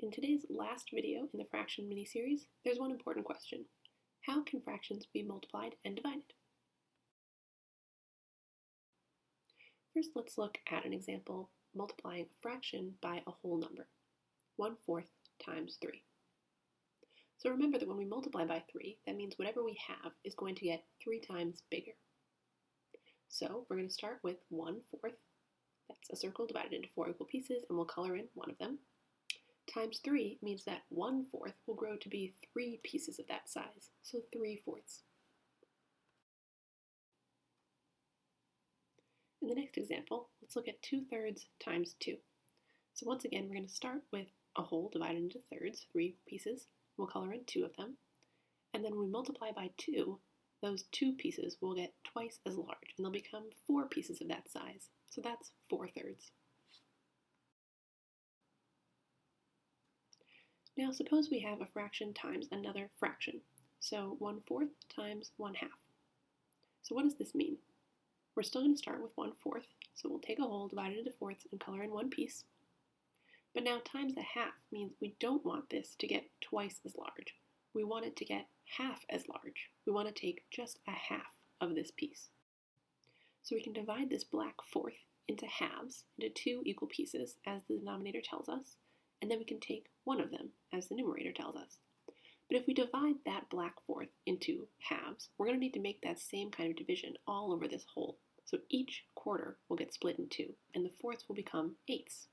In today's last video in the fraction mini-series, there's one important question. How can fractions be multiplied and divided? First, let's look at an example multiplying a fraction by a whole number, 1/4 times 3. So remember that when we multiply by 3, that means whatever we have is going to get 3 times bigger. So we're going to start with 1/4. That's a circle divided into 4 equal pieces, and we'll color in one of them. Times 3 means that 1/4 will grow to be 3 pieces of that size, so 3/4. In the next example, let's look at 2/3 times 2. So once again, we're going to start with a whole divided into thirds, 3 equal pieces. We'll color in 2 of them. And then when we multiply by 2, those 2 pieces will get twice as large, and they'll become 4 pieces of that size. So that's 4/3. Now suppose we have a fraction times another fraction. So 1/4 times 1/2. So what does this mean? We're still going to start with 1/4, so we'll take a whole, divide it into fourths, and color in one piece. But now times a half means we don't want this to get twice as large. We want it to get half as large. We want to take just a half of this piece. So we can divide this black fourth into halves, into 2 equal pieces, as the denominator tells us, and then we can take one of them, as the numerator tells us. But if we divide that black fourth into halves, we're going to need to make that same kind of division all over this whole. So each quarter will get split in 2, and the fourths will become eighths.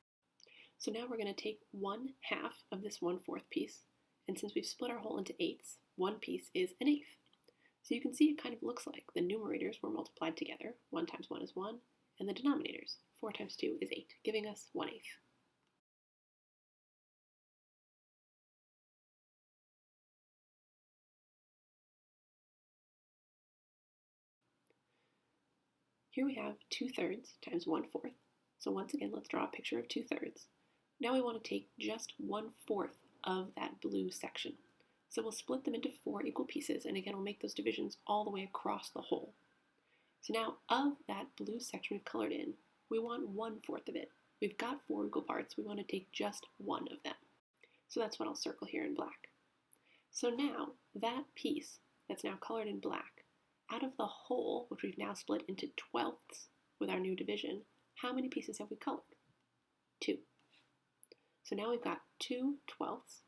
So now we're going to take 1/2 of this 1/4 piece, and since we've split our whole into eighths, one piece is an eighth. So you can see it kind of looks like the numerators were multiplied together. 1 times 1 is 1, and the denominators, 4 times 2 is 8, giving us 1/8. Here we have 2/3 times 1/4. So once again, let's draw a picture of 2/3. Now we want to take just 1/4 of that blue section. So we'll split them into 4 equal pieces, and again, we'll make those divisions all the way across the whole. So now, of that blue section we've colored in, we want 1/4 of it. We've got 4 equal parts, we want to take just one of them. So that's what I'll circle here in black. So now, that piece that's now colored in black, out of the whole, which we've now split into 12ths with our new division, how many pieces have we colored? 2. So now we've got 2/12.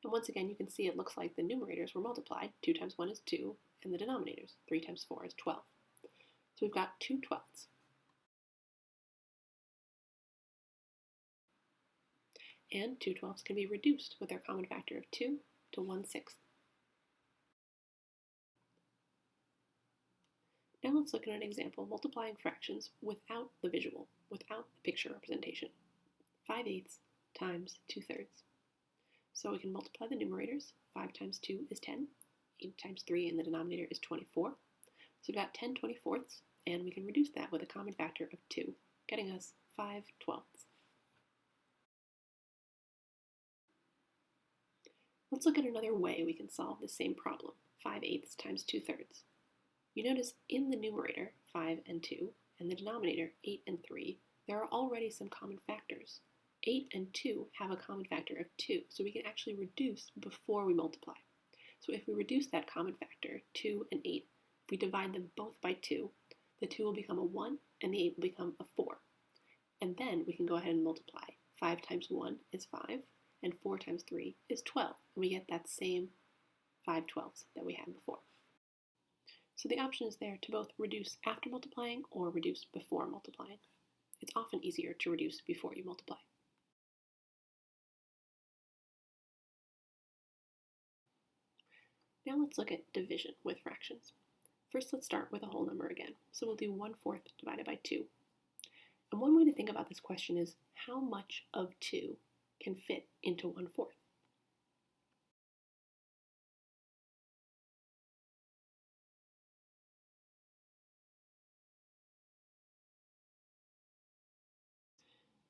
And once again, you can see it looks like the numerators were multiplied. 2 times 1 is 2, and the denominators, 3 times 4 is 12. So we've got 2/12. And 2/12 can be reduced with our common factor of 2 to 1/6. Now let's look at an example multiplying fractions without the visual, without the picture representation. 5/8 times 2/3. So we can multiply the numerators. 5 times 2 is 10. 8 times 3 in the denominator is 24. So we've got 10/24, and we can reduce that with a common factor of 2, getting us 5/12. Let's look at another way we can solve the same problem, 5/8 times 2/3. You notice in the numerator, 5 and 2, and the denominator, 8 and 3, there are already some common factors. 8 and 2 have a common factor of 2, so we can actually reduce before we multiply. So if we reduce that common factor, 2 and 8, if we divide them both by 2, the 2 will become a 1, and the 8 will become a 4. And then we can go ahead and multiply. 5 times 1 is 5, and 4 times 3 is 12, and we get that same 5/12 that we had before. So the option is there to both reduce after multiplying or reduce before multiplying. It's often easier to reduce before you multiply. Now let's look at division with fractions. First, let's start with a whole number again. So we'll do 1/4 divided by 2. And one way to think about this question is how much of 2 can fit into 1/4?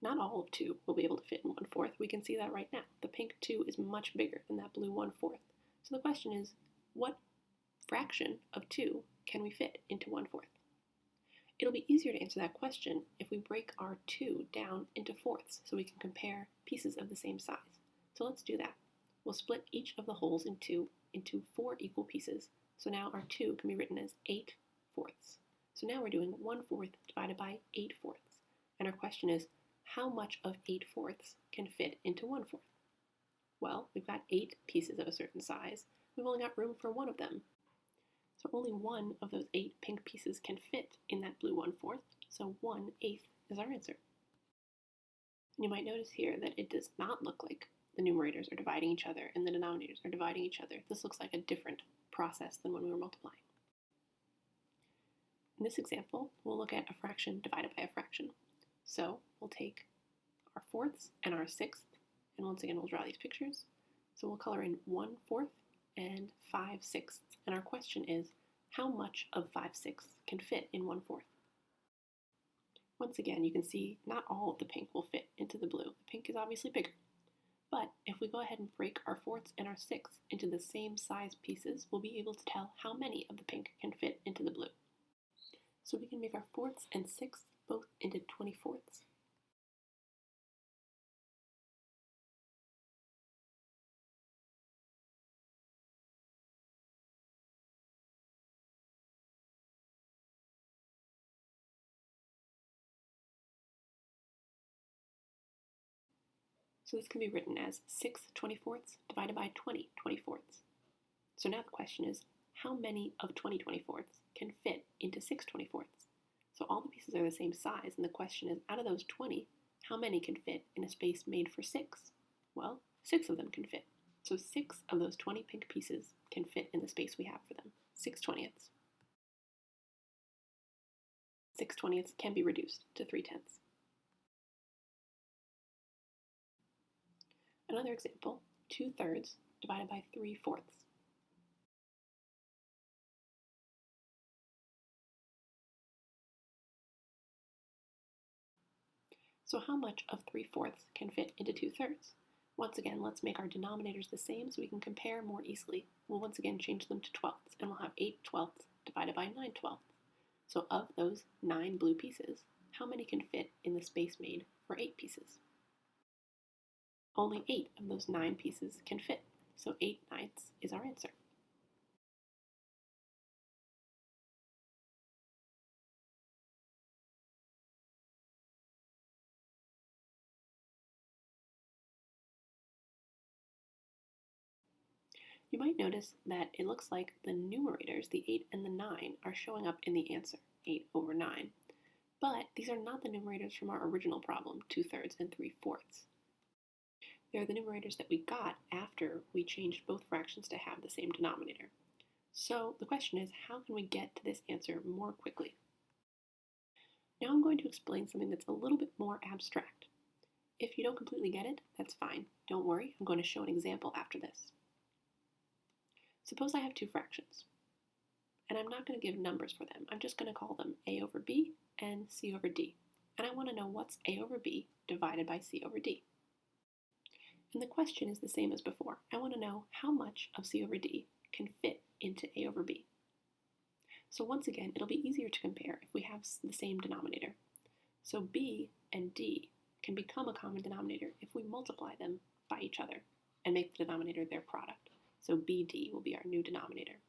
Not all of 2 will be able to fit in 1/4. We can see that right now. The pink 2 is much bigger than that blue 1/4. So the question is, what fraction of 2 can we fit into 1/4? It'll be easier to answer that question if we break our 2 down into fourths so we can compare pieces of the same size. So let's do that. We'll split each of the wholes in two into 4 equal pieces. So now our 2 can be written as 8/4. So now we're doing 1/4 divided by 8/4. And our question is, how much of 8/4 can fit into 1/4? Well, we've got 8 pieces of a certain size. We've only got room for one of them. So only one of those 8 pink pieces can fit in that blue 1/4. So 1/8 is our answer. And you might notice here that it does not look like the numerators are dividing each other and the denominators are dividing each other. This looks like a different process than when we were multiplying. In this example, we'll look at a fraction divided by a fraction. So we'll take our fourths and our sixth, and once again we'll draw these pictures. So we'll color in 1/4 and 5/6. And our question is, how much of 5/6 can fit in 1/4? Once again, you can see not all of the pink will fit into the blue. The pink is obviously bigger. But if we go ahead and break our fourths and our sixths into the same size pieces, we'll be able to tell how many of the pink can fit into the blue. So we can make our fourths and sixths both into 20/4. So this can be written as 6/24 divided by 20/24. So now the question is, how many of 20/24 can fit into 6/24? So all the pieces are the same size, and the question is, out of those 20, how many can fit in a space made for 6? Well, 6 of them can fit. So 6 of those 20 pink pieces can fit in the space we have for them, 6/20. 6/20 can be reduced to 3/10. Another example, 2/3 divided by 3/4. So how much of 3/4 can fit into 2/3? Once again, let's make our denominators the same so we can compare more easily. We'll once again change them to 12ths, and we'll have 8/12 divided by 9/12. So of those 9 blue pieces, how many can fit in the space made for 8 pieces? Only 8 of those 9 pieces can fit, so 8/9 is our answer. You might notice that it looks like the numerators, the 8 and the 9, are showing up in the answer, 8/9. But these are not the numerators from our original problem, 2/3 and 3/4. They're the numerators that we got after we changed both fractions to have the same denominator. So the question is, how can we get to this answer more quickly? Now I'm going to explain something that's a little bit more abstract. If you don't completely get it, that's fine. Don't worry, I'm going to show an example after this. Suppose I have 2 fractions, and I'm not going to give numbers for them. I'm just going to call them a over b and c over d. And I want to know what's a over b divided by c over d. And the question is the same as before. I want to know how much of c over d can fit into a over b. So once again, it'll be easier to compare if we have the same denominator. So b and d can become a common denominator if we multiply them by each other and make the denominator their product. So bd will be our new denominator.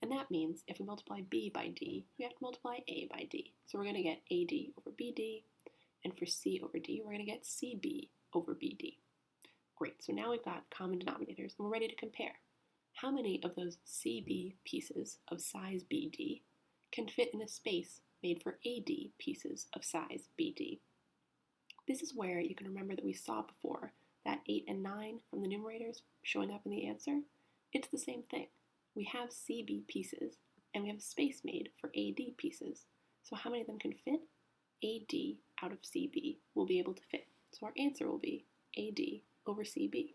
And that means if we multiply b by d, we have to multiply a by d. So we're going to get ad over bd, and for c over d, we're going to get cb over bd. Great, so now we've got common denominators, and we're ready to compare. How many of those cb pieces of size bd can fit in a space made for ad pieces of size bd? This is where you can remember that we saw before that 8 and 9 from the numerators showing up in the answer. It's the same thing. We have CB pieces, and we have a space made for AD pieces. So how many of them can fit? AD out of CB will be able to fit. So our answer will be AD over CB.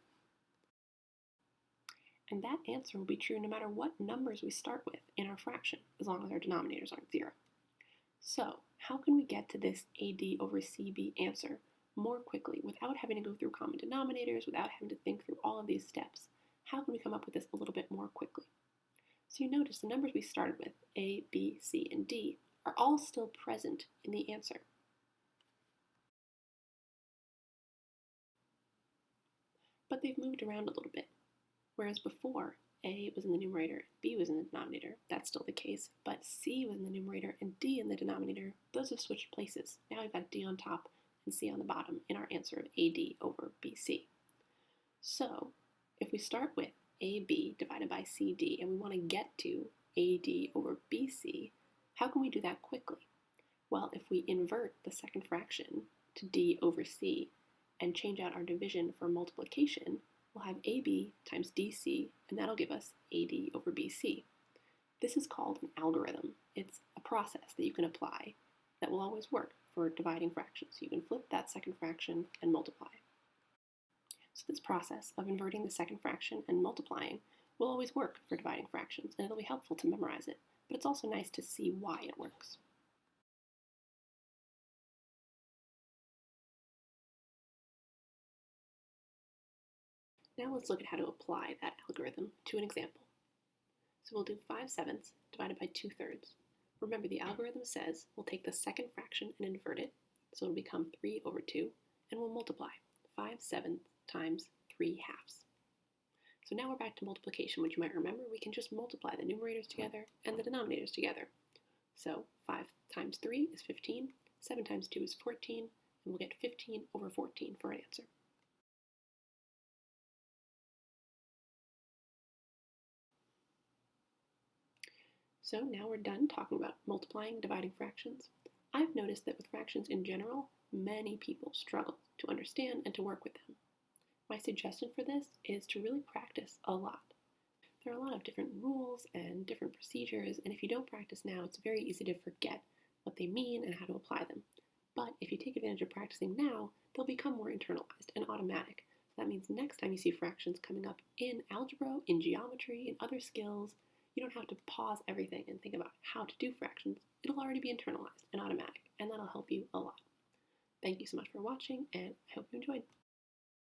And that answer will be true no matter what numbers we start with in our fraction, as long as our denominators aren't 0. So how can we get to this AD over CB answer more quickly without having to go through common denominators, without having to think through all of these steps? How can we come up with this a little bit more quickly? So you notice the numbers we started with, A, B, C, and D, are all still present in the answer. But but they've moved around a little bit. Whereas before, A was in the numerator, B was in the denominator, that's still the case, but C was in the numerator and D in the denominator, those have switched places. Now we've got D on top and C on the bottom in our answer of AD over BC. So, if we start with AB divided by CD and we want to get to AD over BC, how can we do that quickly? Well, if we invert the second fraction to D over C and change out our division for multiplication, we'll have AB times DC, and that'll give us AD over BC. This is called an algorithm. It's a process that you can apply that will always work for dividing fractions. You can flip that second fraction and multiply. So this process of inverting the second fraction and multiplying will always work for dividing fractions, and it'll be helpful to memorize it, but it's also nice to see why it works. Now let's look at how to apply that algorithm to an example. So we'll do 5/7 divided by 2/3. Remember, the algorithm says we'll take the second fraction and invert it, so it'll become 3 over 2, and we'll multiply 5/7 times 3/2. So now we're back to multiplication, which you might remember we can just multiply the numerators together and the denominators together. So 5 times 3 is 15, 7 times 2 is 14, and we'll get 15 over 14 for an answer. So now we're done talking about multiplying and dividing fractions. I've noticed that with fractions in general, many people struggle to understand and to work with them. My suggestion for this is to really practice a lot. There are a lot of different rules and different procedures, and if you don't practice now, it's very easy to forget what they mean and how to apply them. But if you take advantage of practicing now, they'll become more internalized and automatic. That means next time you see fractions coming up in algebra, in geometry, in other skills, you don't have to pause everything and think about how to do fractions. It'll already be internalized and automatic, and that'll help you a lot. Thank you so much for watching, and I hope you enjoyed.